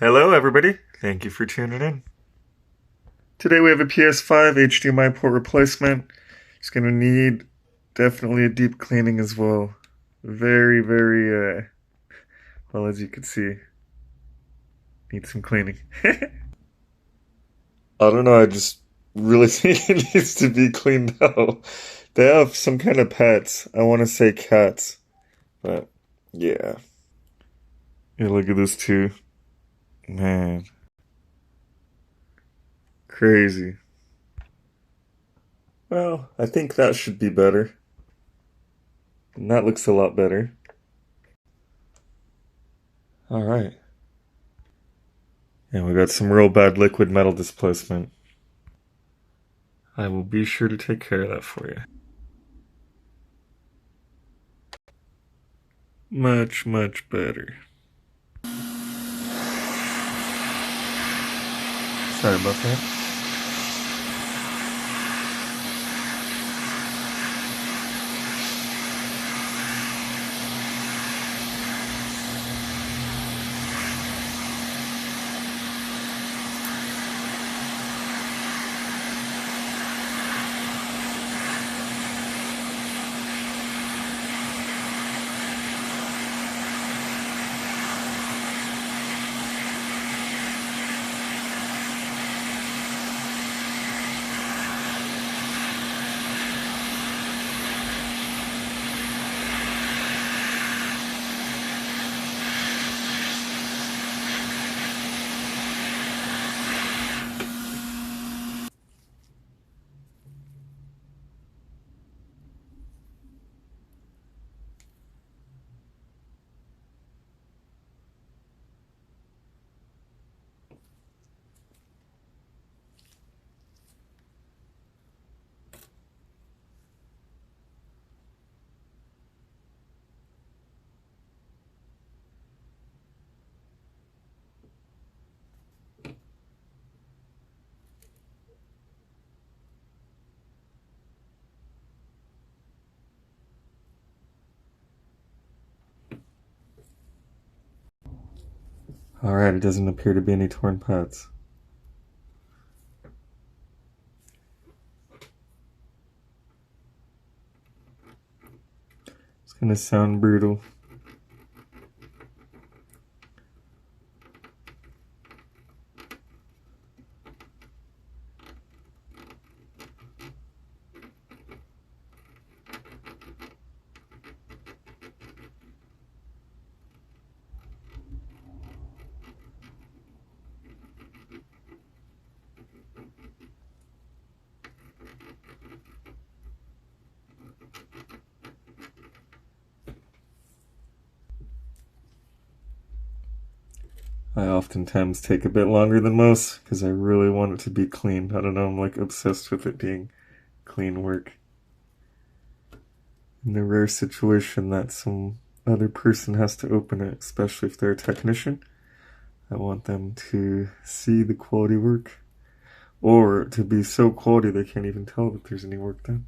Hello, everybody. Thank you for tuning in. Today we have a PS5 HDMI port replacement. It's going to need definitely a deep cleaning as well. Very, well, as you can see, needs some cleaning. I don't know, I just really think it needs to be cleaned out. They have some kind of pets. I want to say cats, but yeah. Yeah, look at this too. Man, crazy. Well, I think that should be better. And that looks a lot better. All right. And we got some real bad liquid metal displacement. I will be sure to take care of that for you. Much better. Sorry about that. Alright, it doesn't appear to be any torn pads. It's gonna sound brutal. I oftentimes take a bit longer than most because I really want it to be clean. I don't know, I'm like obsessed with it being clean work. In the rare situation that some other person has to open it, especially if they're a technician, I want them to see the quality work, or to be so quality they can't even tell that there's any work done.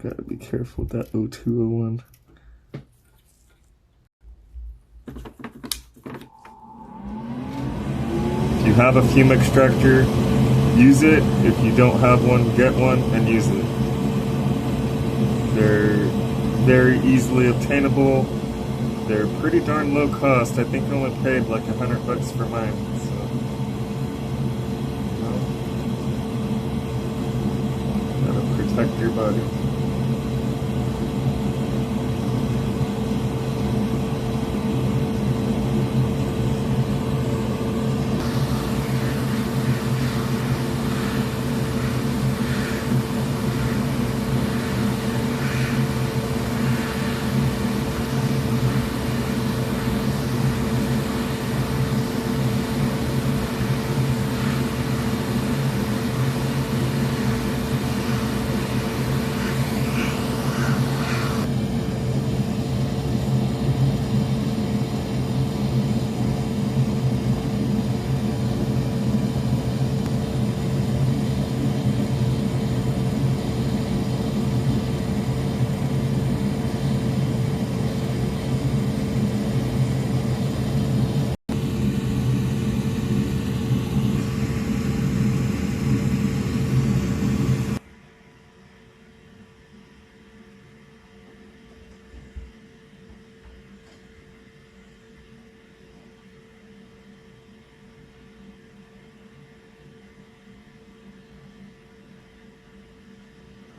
Gotta be careful with that 0201. If you have a fume extractor, use it. If you don't have one, get one and use it. They're very easily obtainable. They're pretty darn low cost. I think I only paid like $100 for mine. So, gotta protect your body.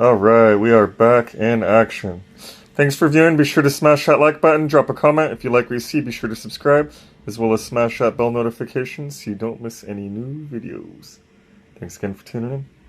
Alright, we are back in action. Thanks for viewing. Be sure to smash that like button, drop a comment. If you like what you see, be sure to subscribe, as well as smash that bell notification so you don't miss any new videos. Thanks again for tuning in.